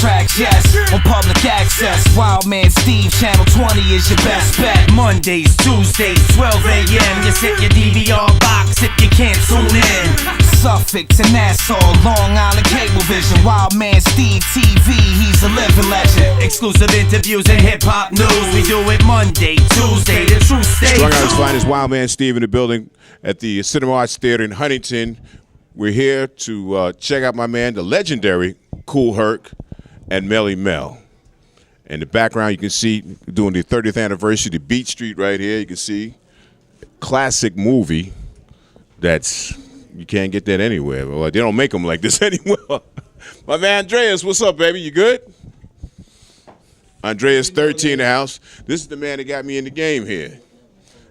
tracks, yes, on public access. Wild Man Steve, Channel 20 is your best bet. Mondays, Tuesdays, 12 a.m. You set your DVR box if you can't tune in. Suffolk to Nassau, Long Island Cablevision. Wild Man Steve TV, he's a living legend. Exclusive interviews and hip-hop news. We do it Monday, Tuesday, the True State. Strung Out's finest, Wild Man Steve in the building at the Cinema Arts Theater in Huntington. We're here to check out my man, the legendary Kool Herc and Melly Mel. In the background, you can see doing the 30th anniversary of Beat Street right here. You can see classic movie that's, you can't get that anywhere. Well, they don't make them like this anymore. My man Andreas, what's up, baby? You good? Andreas 13 in the house. This is the man that got me in the game here.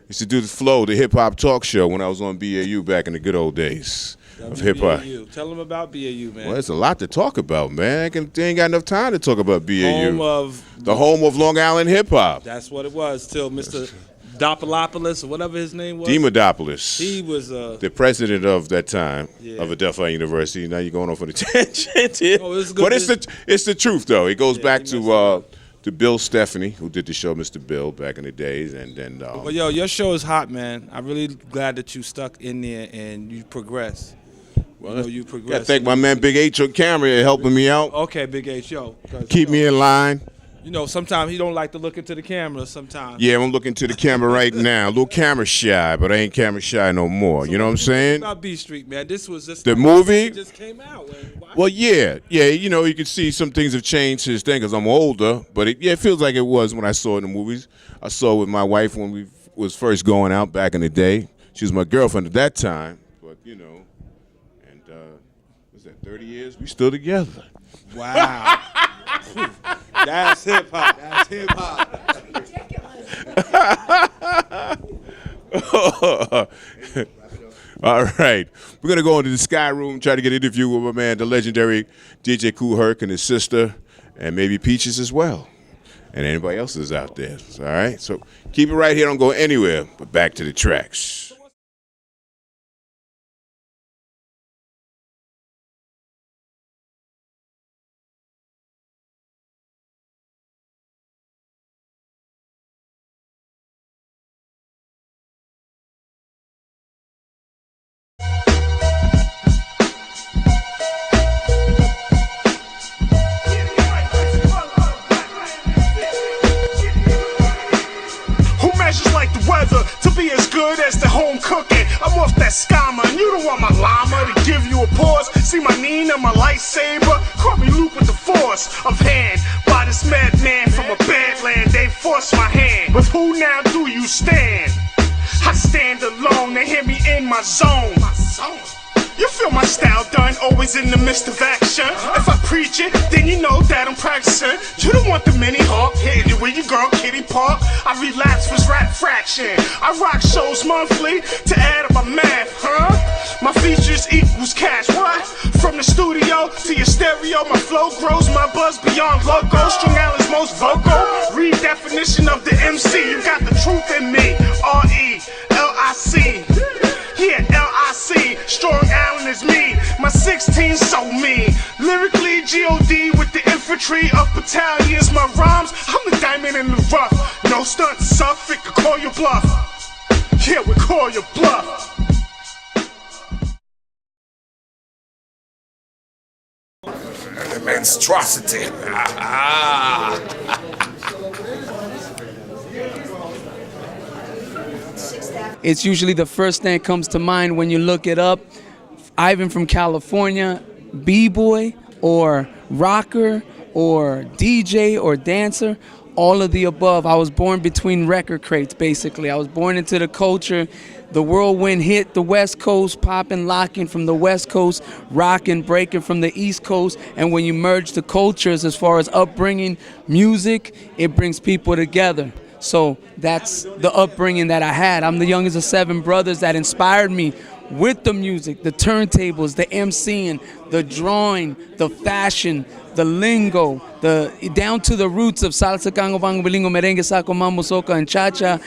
Used to do the Flow, the hip-hop talk show when I was on BAU back in the good old days of hip-hop. Tell them about BAU, man. Well, there's a lot to talk about, man. They ain't got enough time to talk about BAU. The home of Long Island hip-hop. That's what it was till Mr. Dopolopoulos or whatever his name was. Demodopoulos. He was the president of that time of Adelphi University. Now you're going off on a tangent here. Oh, it's good. But it's the truth, though. It goes back to Bill Stephanie, who did the show, Mr. Bill, back in the days, and then. Well, yo, your show is hot, man. I'm really glad that you stuck in there and you progress. Well, you progress. Gotta thank my man Big H on camera helping me out. Okay, Big H, yo. Keep me in line. You know, sometimes he don't like to look into the camera. Sometimes. Yeah, I'm looking to the camera right now. A little camera shy, but I ain't camera shy no more. So you know what I'm saying? About B Street, man. This was just the movie. It just came out. Well, yeah. You know, you can see some things have changed since then because I'm older. But it feels like it was when I saw it in the movies. I saw it with my wife when we was first going out back in the day. She was my girlfriend at that time. But you know, and what's that? 30 years? We still together. Wow. That's hip hop. That's hip hop. All right. We're going to go into the Sky Room, try to get an interview with my man, the legendary DJ Kool Herc and his sister, and maybe Peaches as well. And anybody else is out there. All right? So keep it right here. Don't go anywhere, but back to the tracks. To be as good as the home cooking. I'm off that scammer, and you don't want my llama to give you a pause. See my Nina, my lightsaber, caught me loop with the force of hand. By this madman from a bad land, they force my hand. With who now do you stand? I stand alone, they hear me in my zone. You feel my style done, always in the midst of action. If I preach it, then you know that I'm practicing. You don't want the mini hawk hitting it with your girl Kitty Park. I relapse with rap fraction. I rock shows monthly to add up my math, huh? My features equals cash, what? From the studio to your stereo, my flow grows, my buzz beyond logo. Strung Island's most vocal. Read definition of the MC. You got the truth in me. R-E-L-I-C. Yeah, L-I-C, Strong Island is me, my 16 so mean. Lyrically, G-O-D with the infantry of battalions. My rhymes, I'm the diamond in the rough. No stunt, Suffolk, I call your bluff. Yeah, we call your bluff. Monstrosity. It's usually the first thing that comes to mind when you look it up. Ivan from California, b-boy or rocker or DJ or dancer, all of the above. I was born between record crates, basically. I was born into the culture. The whirlwind hit the West Coast, popping, locking from the West Coast, rocking, breaking from the East Coast. And when you merge the cultures as far as upbringing, music, it brings people together. So that's the upbringing that I had. I'm the youngest of 7 brothers that inspired me with the music, the turntables, the MCing, the drawing, the fashion, the lingo, down to the roots of salsa, cango, bango, bilingo, merengue, saco, mambo, soca, and cha-cha,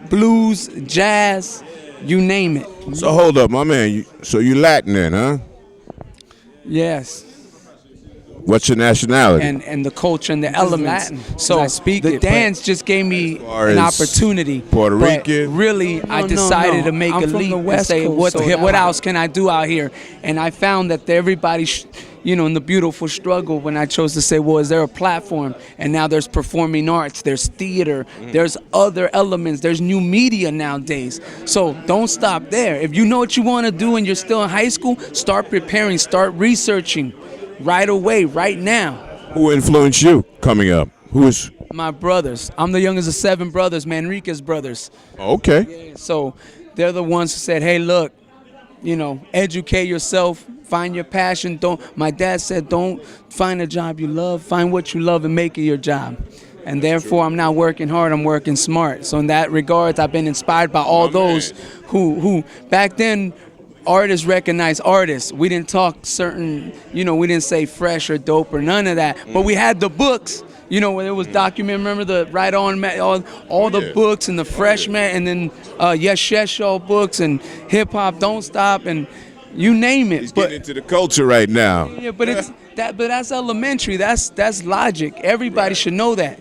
blues, jazz, you name it. So hold up, my man. So you Latin then, huh? Yes. What's your nationality? and the culture and the elements. Latin, So I speak the it, dance just gave me far an as opportunity. Puerto But Rican? really, I decided to make I'm a from leap the and West say, Coast, so what else can I do out here? And I found that everybody, in the beautiful struggle when I chose to say, well, is there a platform? And now there's performing arts, there's theater, there's other elements, there's new media nowadays. So don't stop there. If you know what you want to do and you're still in high school, start preparing, start researching right away, right now. Who influenced you coming up? Who is? My brothers. I'm the youngest of 7 brothers, Manriquez brothers. Okay. So they're the ones who said, hey, look, educate yourself, find your passion. My dad said, don't find a job you love, find what you love and make it your job. And therefore, I'm not working hard, I'm working smart. So in that regards, I've been inspired by all those who back then, artists recognize artists. We didn't talk certain, we didn't say fresh or dope or none of that. But we had the books, when it was documented. Remember the Right On, all the books and the Freshman, and then Yes Show books and Hip Hop Don't Stop and you name it. He's getting into the culture right now. Yeah, but but that's elementary. That's logic. Everybody should know that.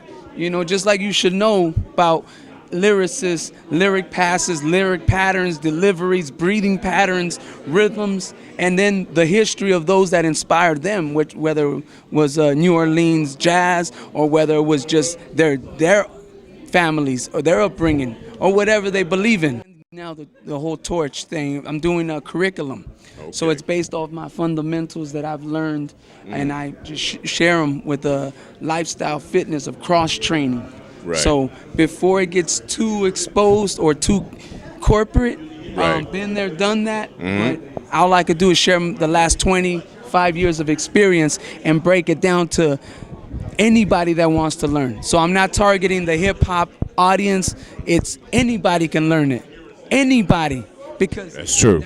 Just like you should know about lyricists, lyric passes, lyric patterns, deliveries, breathing patterns, rhythms, and then the history of those that inspired them, whether it was New Orleans jazz or whether it was just their families or their upbringing or whatever they believe in. Now the whole torch thing, I'm doing a curriculum. Okay. So it's based off my fundamentals that I've learned, and I just share them with the lifestyle fitness of cross-training. Right. So before it gets too exposed or too corporate, been there, done that. But all I could do is share the last 25 years of experience and break it down to anybody that wants to learn. So I'm not targeting the hip-hop audience. It's anybody can learn it. Anybody. Because that's true.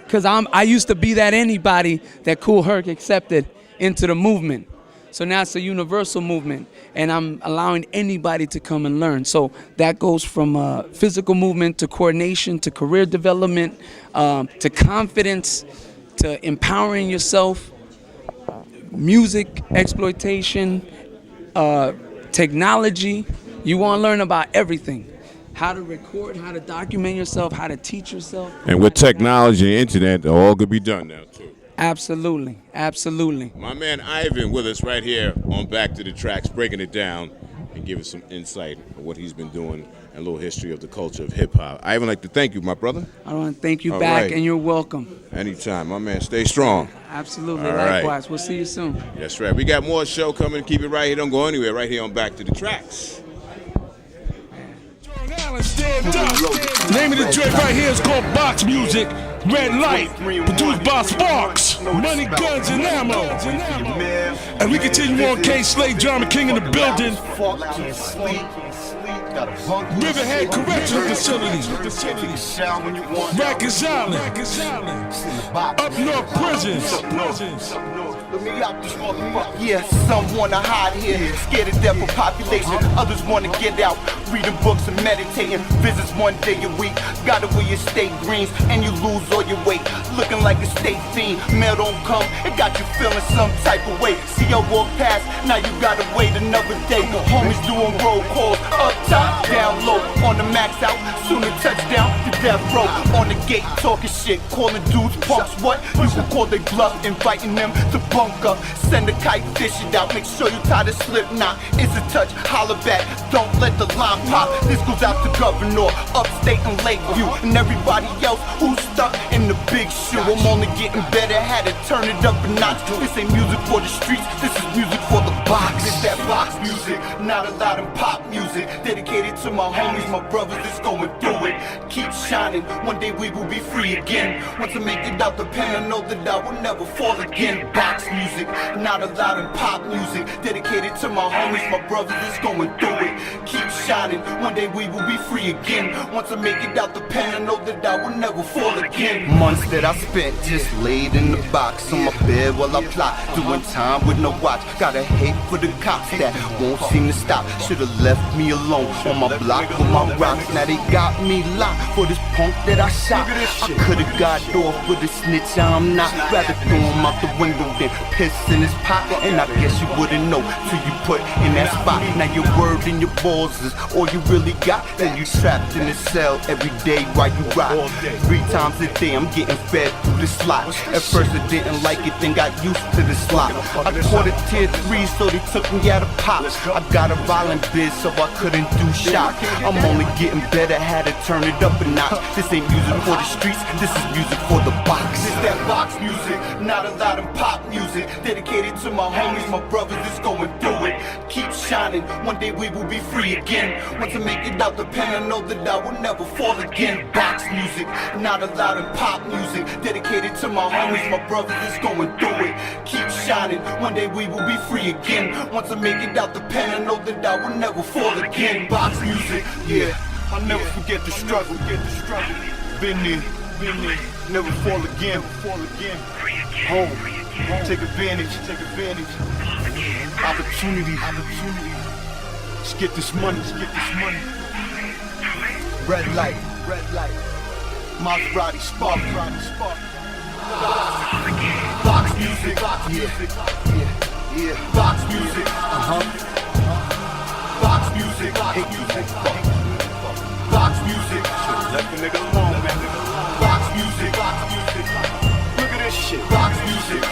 Because I used to be that anybody that Kool Herc accepted into the movement. So now it's a universal movement, and I'm allowing anybody to come and learn. So that goes from physical movement to coordination to career development to confidence to empowering yourself, music exploitation, technology. You want to learn about everything. How to record, how to document yourself, how to teach yourself. And with technology and internet, all could be done now, too. Absolutely, absolutely. My man Ivan with us right here on Back to the Tracks, breaking it down and giving some insight of what he's been doing and a little history of the culture of hip-hop. Ivan, I'd like to thank you, my brother. I want to thank you back, and you're welcome. Anytime, my man. Stay strong. Absolutely, all likewise. Right. We'll see you soon. That's right. We got more show coming. Keep it right here. Don't go anywhere. Right here on Back to the Tracks. The name of the joint right here is called Box Music. Red Light, produced by Sparks, Money, Guns, and Ammo. And we continue on K-Slade, Drama King in the building. Riverhead Correctional Facility, Rikers Island, Up North Prisons. Yeah, some wanna hide here, scared to death of population. Others wanna get out, reading books and meditating. Visits one day a week, gotta wear your state greens, and you lose all your weight. Looking like a state fiend, mail don't come, it got you feeling some type of way. See I walk past, now you gotta wait another day. Homies doing roll calls, up top, down low, on the max out, soon a touchdown to death row. On the gate, talking shit, calling dudes punks. What? You can call they bluff, inviting them to bunk up. Send a kite, fish it out, make sure you tie the slip knot. It's a touch, holler back, don't let the line pop. This goes out to Governor, upstate and Lakeview, and everybody else who's stuck in the big shoe. I'm only getting better, had to turn it up a notch. This ain't music for the streets, this is music for the box. It's that box music, not a lot of pop music. Dedicated to my homies, my brothers that's going through it. Keep shining, one day we will be free again. Once I make it out the pen, I know that I will never fall again. Box music, not a lot of pop music. Dedicated to my homies, my brothers that's going through it. Keep shining. One day we will be free again. Once I make it out the pen, I know that I will never fall again. Months that I spent just laid in the box on my bed while I plot, doing time with no watch. Got a hate for the cops that won't seem to stop. Should've left me alone on my block with my rocks. Now they got me locked for this punk that I shot. I could've got off with a snitch, I'm not. Rather throw him out the window than piss in his pocket. And I guess you wouldn't know till you put in that spot. Now your word and your balls is all you really got. Then you trapped in a cell every day while you rock. 3 times a day I'm getting fed through the slot. At first I didn't like it, then got used to the slot. I caught a tier 3, so they took me out of pop. I got a violent biz, so I couldn't do shop. I'm only getting better, had to turn it up a notch. This ain't music for the streets, this is music for the box. This that box music, not a lot of pop music. Dedicated to my homies, my brothers that's going through it. Keep shining, one day we will be free again. Once I make it out the pen, I know that I will never fall again. Box music, not a lot of pop music. Dedicated to my homies, my brothers that's going through it. Keep shining, one day we will be free again. Once I make it out the pen, I know that I will never fall again. Box music, yeah, I'll never forget the struggle. Been there, never fall again. Home, take advantage. Opportunity. Let's get this money. Red light. Maserati spark. Box music. Yeah. Box music. Box music. Box music. Let the nigga alone, man. Box music. Look at this shit. Box music.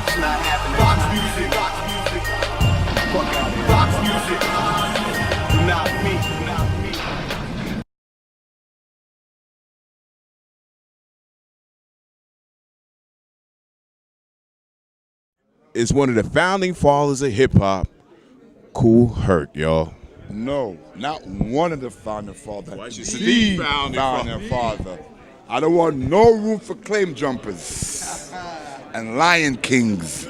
It's not happening. Box music. Fuck out here. Box music. Not me. Is one of the founding fathers of hip hop, Kool Herc, y'all. No, not one of the founding fathers. Why should The the founding father. I don't want no room for claim jumpers and lion kings.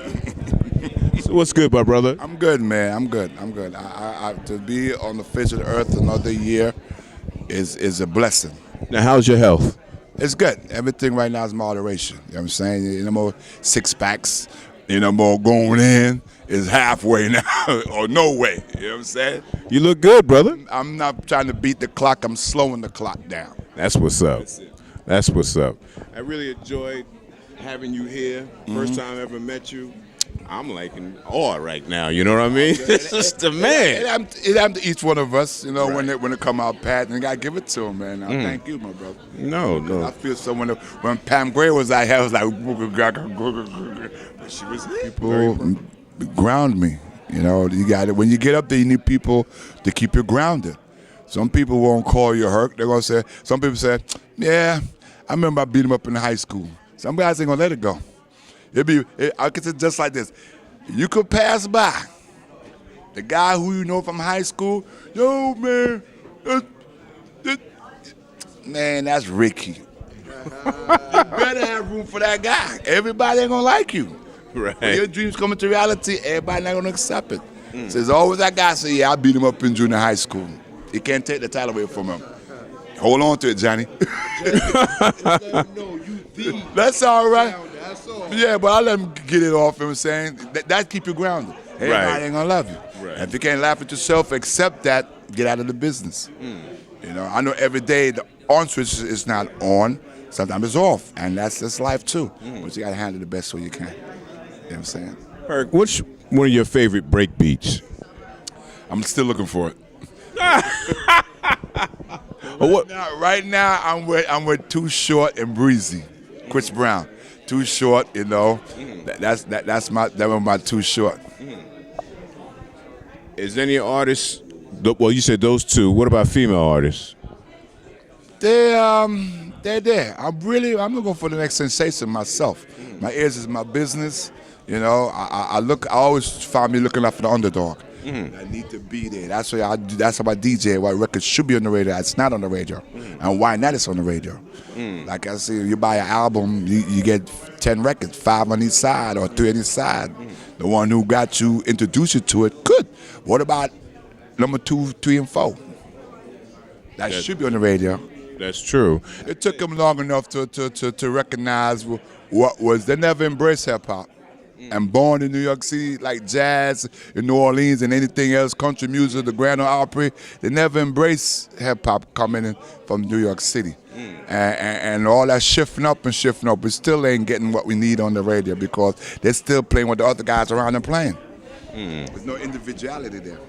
So what's good, my brother? I'm good, man. I'm good. I to be on the face of the earth another year is a blessing. Now, how's your health? It's good. Everything right now is moderation. You know what I'm saying? No more 6-packs. No more going in. It's halfway now or no way. You know what I'm saying? You look good, brother. I'm not trying to beat the clock. I'm slowing the clock down. That's what's up. That's what's up. I really enjoyed having you here. First time I ever met you. I'm like in awe right now. You know what I mean? It's just the man. It happened to each one of us, right. when it come out, Pat, and I gotta give it to him, man. Thank you, my brother. No. I feel so when Pam Gray was out here, I was like, but she was people ground me. You got it. When you get up there, you need people to keep you grounded. Some people won't call you Herc. They're gonna say. Some people say, "Yeah, I remember I beat him up in high school." Some guys ain't gonna let it go. I could say just like this. You could pass by the guy who you know from high school. Yo, man, that's Ricky. You better have room for that guy. Everybody ain't gonna like you. Right. When your dreams come into reality, everybody not gonna accept it. So there's always that guy say, "Yeah, I beat him up in junior high school." You can't take the title away from him. Hold on to it, Johnny. That's all right. Yeah, but I let him get it off. You know what I'm saying? That keep you grounded. Everybody ain't gonna love you. Right. And if you can't laugh at yourself, accept that. Get out of the business. I know every day the on switch is not on. Sometimes it's off, and that's life too. But you gotta handle it the best way you can. You know what I'm saying? Herc, what's one of your favorite break beats? I'm still looking for it. Right now, I'm with Too Short and Breezy, Chris Brown. Too Short, that's my Too Short. Is any artist? Well, you said those two. What about female artists? They're there. I'm looking for the next sensation myself. My ears is my business. I always find me looking out for the underdog. I need to be there. That's how I DJ. Why records should be on the radio. It's not on the radio. And why not? It's on the radio. Like I say, you buy an album, you get 10 records, 5 on each side or 3 on each side. The one who got you, introduced you to it, good. What about number 2, 3, and 4. That should be on the radio. That's true. It took them long enough to recognize what was. They never embraced hip hop. And born in New York City, like jazz in New Orleans and anything else, country music, the Grand Ole Opry, they never embraced hip hop coming in from New York City. And all that shifting up, we still ain't getting what we need on the radio because they're still playing what the other guys around them playing. There's no individuality there.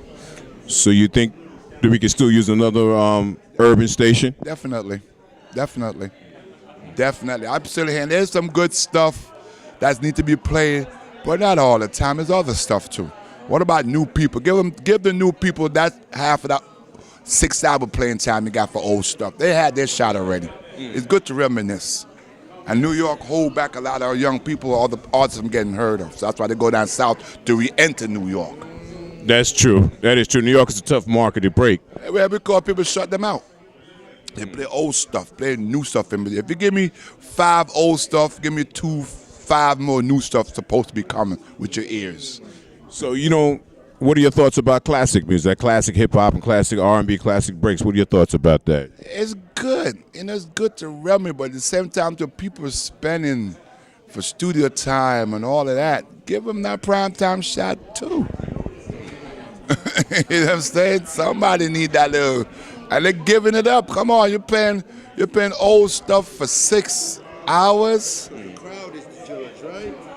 So you think that we could still use another urban station? Definitely. I'm still hearing there's some good stuff that need to be played, but not all the time. There's other stuff too. What about new people? Give the new people that half of that 6-hour playing time you got for old stuff. They had their shot already. It's good to reminisce. And New York hold back a lot of young people, all the artists from getting heard of. So that's why they go down south to re-enter New York. That's true. That is true. New York is a tough market to break. Well, because people shut them out. They play old stuff, play new stuff. If you give me 5 old stuff, give me 5 more new stuff supposed to be coming with your ears. So, what are your thoughts about classic music, classic hip-hop and classic R&B, classic breaks? What are your thoughts about that? It's good, it's good to reminisce, but at the same time, the people are spending for studio time and all of that, give them that prime time shot too. You know what I'm saying? Somebody need that little, and they're giving it up. Come on, you're playing old stuff for 6 hours.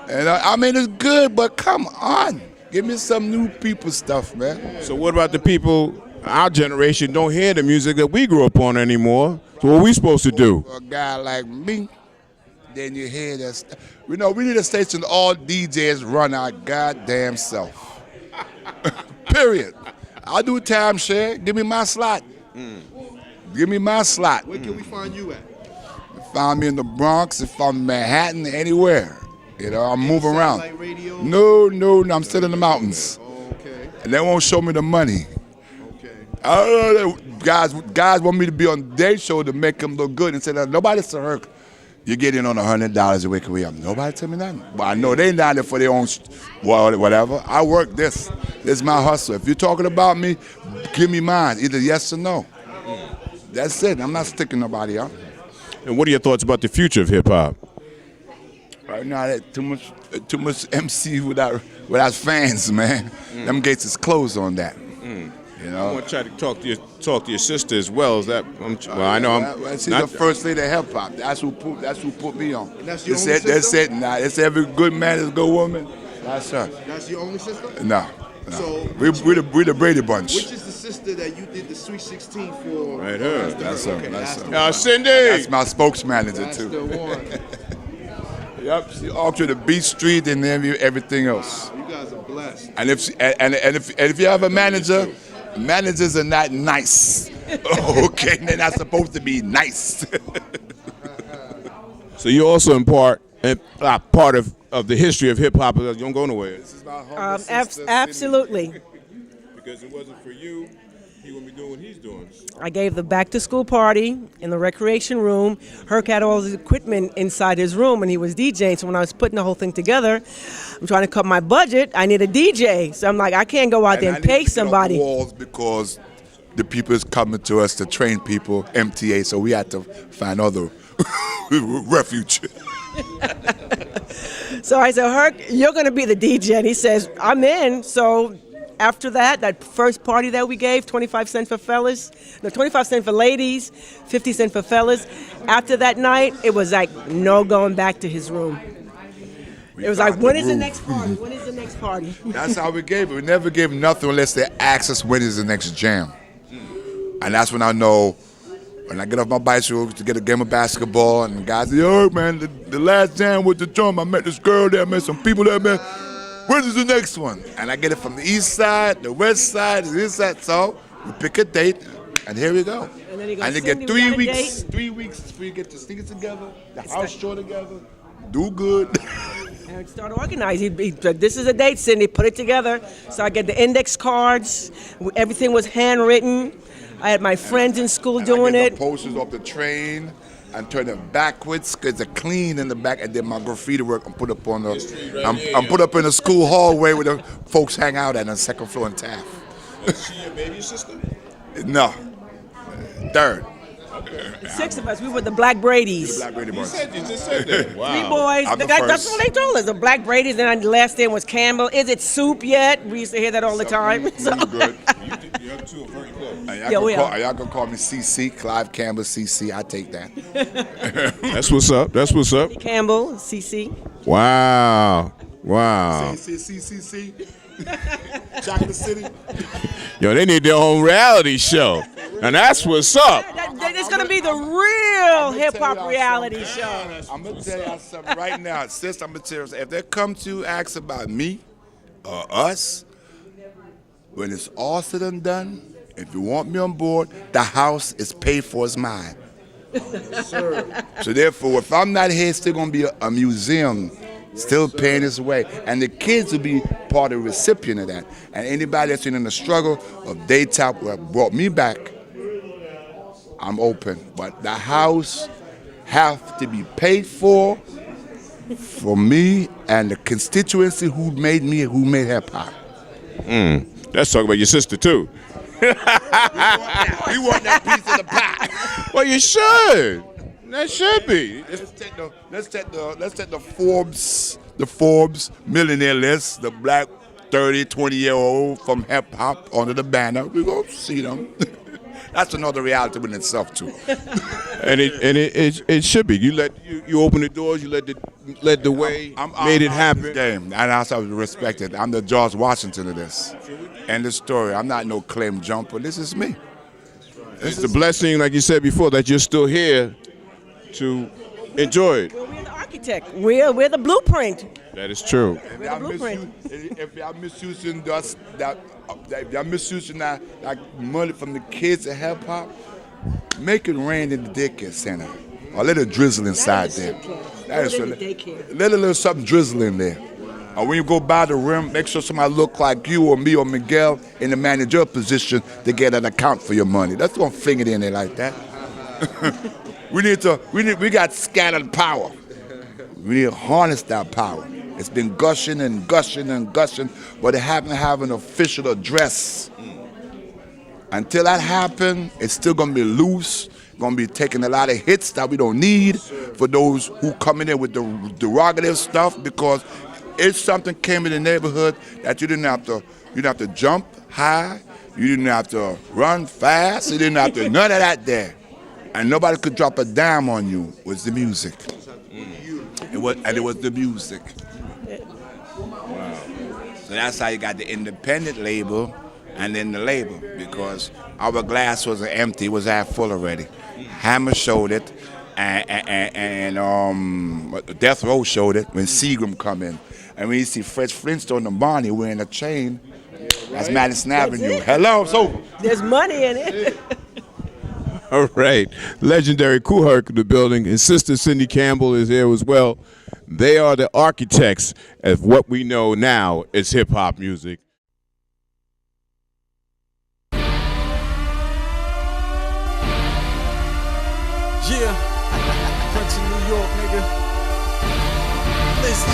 And I mean, it's good, but come on. Give me some new people stuff, man. So what about the people, our generation, don't hear the music that we grew up on anymore? So what are we supposed to do? For a guy like me, then you hear that stuff. We need a station all DJs run our goddamn self. Period. I'll do time share. Give me my slot. Give me my slot. Where can we find you at? Find me in the Bronx, if I'm in Manhattan, anywhere. I'm moving around. Radio? No, I'm still in the mountains. Okay. And they won't show me the money. Okay. Guys want me to be on their show to make them look good and say, nobody said, Herc, you're getting on $100 a week. Nobody tell me nothing. Well, I know they not there for their own, whatever. I work this. This is my hustle. If you're talking about me, give me mine, either yes or no. That's it. I'm not sticking nobody out. And what are your thoughts about the future of hip-hop? Right now, there's too much MC without fans, man. Them gates is closed on that. I want to try to talk to your sister as well. Is that? I know I'm. She's the first lady of hip hop. That's who put me on. And that's your only sister? That's it. Nah, it's every good man is a good woman. That's her. That's your only sister? No. So we the Brady Bunch. Which is the sister that you did the Sweet 16 for? Right here. That's her. Okay, That's her. Cindy. That's my spokesmanager That's too. the one. Yep, she auctioned the Beach Street and everything else. You guys are blessed. And if you have a manager, managers are not nice. Okay, they're not supposed to be nice. So you're also part of the history of hip hop. You don't go nowhere. Absolutely. Because it wasn't for you, he wouldn't be doing what he's doing. I gave the back to school party in the recreation room. Herc had all his equipment inside his room and he was DJing. So when I was putting the whole thing together, I'm trying to cut my budget. I need a DJ. So I'm like, I can't go out there and pay somebody. Walls because the people is coming to us to train people, MTA, so we had to find other refuge. So I said, Herc, you're going to be the DJ. And he says, I'm in. So after that first party that we gave, 25 cents for fellas, no, 25 cents for ladies, 50 cents for fellas. After that night, it was like no going back to his room. It was like, when is the next party? When is the next party? That's how we gave it. We never gave nothing unless they asked us when is the next jam. And that's when I know, when I get off my bicycle to get a game of basketball, and the guys say, yo, man, the last jam with the drum, I met this girl there, I met some people there, man. When is the next one? And I get it from the east side, the west side, the east side. So we pick a date, and here we go. And then he goes, and they Cindy, get 3 we got a weeks. date? 3 weeks before you get to sneak it together, the house show together, do good. And start organizing. He said, this is a date, Cindy. Put it together. So I get the index cards. Everything was handwritten. I had my friends in school doing I get it. the posters off the train and turn them backwards because they're clean in the back, and then my graffiti work I'm put up on the I'm put up in the school hallway where the folks hang out at on the second floor in Taft. Is she your baby sister? No. Third. Six of us. We were the Black Brady's. The Black Brady boys. You just said that. Wow. Three boys. I'm the That's first. what they told us. The Black Brady's, and the last name was Campbell. Is it soup yet? We used to hear that all the time. So. Good. You two are very close. And y'all can call me CC, Clive Campbell, CC. I take that. That's what's up. That's what's up. Campbell, CC. Wow. Wow. CC. Chocolate City. Yo, they need their own reality show. And that's what's up. It's going to be the real hip-hop reality show. I'm going to tell y'all something right now. Sis, I'm going to tell you, if they come to ask about me or us, when it's all said and done, if you want me on board, the house is paid for, it's mine. Sir. So therefore, if I'm not here, it's still going to be a museum, still paying its way. And the kids will be part of the recipient of that. And anybody that's in the struggle of daytop brought me back, I'm open. But the house have to be paid for me and the constituency who made me, who made hip-hop. Let's talk about your sister, too. We want that piece of the pie. Well, you should. That should be. Let's take the Forbes millionaire list, the black 30, 20-year-old from hip hop under the banner. We go see them. That's another reality in itself too. And it should be. You open the doors. You led the way. Made it happen. Game, and that's how we respect it. I'm the George Washington of this. End of story. I'm not no claim jumper. This is me. It's a blessing, like you said before, that you're still here to enjoy it. Well, we're the architect. We're the blueprint. That is true. We're the blueprint. If y'all misusing that money from the kids at hip hop, make it rain in the daycare center, or let it drizzle inside there. That is let a little something drizzle in there. Or when you go by the rim, make sure somebody look like you or me or Miguel in the manager position to get an account for your money. That's gonna fling it in there like that. We got scattered power. We need to harness that power. It's been gushing and gushing and gushing, but it haven't have an official address. Until that happens, it's still gonna be loose. Gonna be taking a lot of hits that we don't need for those who come in there with the derogative stuff, because if something came in the neighborhood that you didn't have to jump high, you didn't have to run fast, you didn't have to none of that there. And nobody could drop a dime on you, was the music. It was the music. Wow. So that's how you got the independent label and then the label, because our glass wasn't empty, it was half full already. Hammer showed it, and Death Row showed it when Seagram come in. And when you see Fresh Flintstone and Barney wearing a chain, that's Madison Avenue. Hello, so there's money in it. All right. Legendary Kool Herc in the building. His sister Cindy Campbell is here as well. They are the architects of what we know now is hip-hop music. Yeah, Prince of New York, nigga. Listen,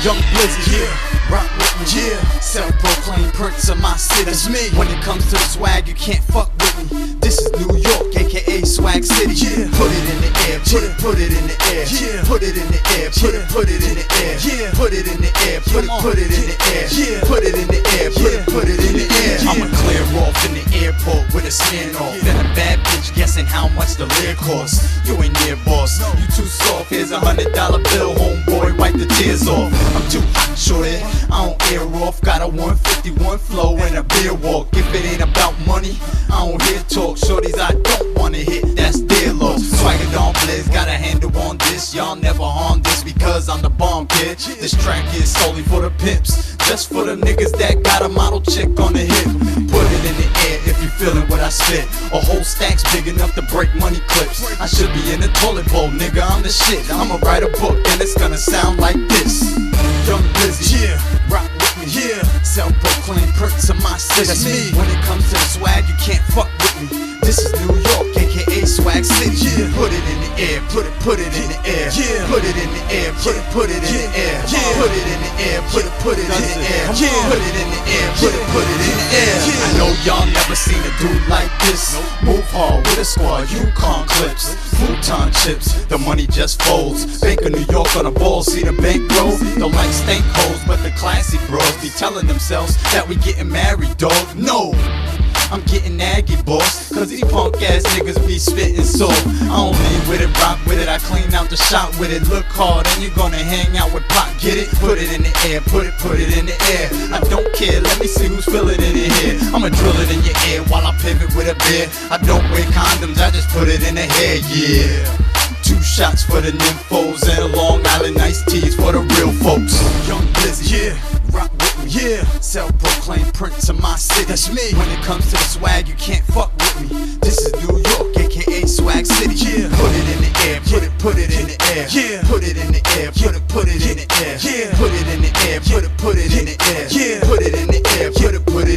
Young Blizzard, yeah, rock with me, yeah. Self-proclaimed Prince of my city. That's me. When it comes to the swag, you can't fuck with me. This is New York, aka Swag City. Yeah. Put it in the air, put it in the air. Yeah. Put it in the air, put it in the air. Yeah. Put it in the air, put it in the air. Yeah. Put it in the air, put it in the air. I'ma clear off in the airport with a standoff. Then a bad bitch guessing how much the lid costs. You ain't near boss, you too soft. Here's $100 bill, homeboy, wipe the tears off. I'm too hot, shorty, I don't air off. Got a 151 flow and a beer walk. If it ain't about money, I don't hear talk. Shorties I don't wanna hit, that's their loss. Swagger Don Blizz, got a handle on this. Y'all never harm this because I'm the bomb kid. This track is solely for the pimps, just for the niggas that got a model chick on the hip. Put it in the air if you feeling what I spit. A whole stack's big enough to break money clips. I should be in the toilet bowl, nigga, I'm the shit. I'ma write a book and it's gonna sound like this. Young Blizzy, yeah, rock with me, yeah. Self-proclaimed Prince of my city. That's me. When it comes to the swag, you can't fuck with me. This is New York, aka Swag City. Yeah. Put it in the air, put it in the air. Yeah. Put it in the air, put it in the air. Yeah. Put it in the air, put it in the air. Yeah. Put it in the air, put it in the air. I know y'all never seen a dude like this. Move hard with a squad, Yukon clips, futon chips. The money just folds. Bank of New York on a ball, see the bank roll. Don't like stank hoes, but the classy bros be telling themselves that we getting married, dog. No, I'm getting naggy, boss, cause these punk ass niggas be spitting soft. I don't lean with it, rock with it, I clean out the shop with it. Look hard and you're gonna hang out with Pop, get it? Put it in the air, put it in the air. I don't care, let me see who's feeling it in here. I'ma drill it in your ear while I pivot with a beer. I don't wear condoms, I just put it in the hair, yeah. 2 shots for the nymphos and a Long Island iced teas for the real folks. Young Blizzy, yeah, rock with me, yeah. Self-proclaimed prince of my city, that's me. When it comes to the swag, you can't fuck with me. This is New York, aka Swag City. Yeah, put it in the air, put it in the air. Yeah, put it in the air, put it in the air. Yeah, put it in the air, put it in the air. Yeah, put it in the air, put it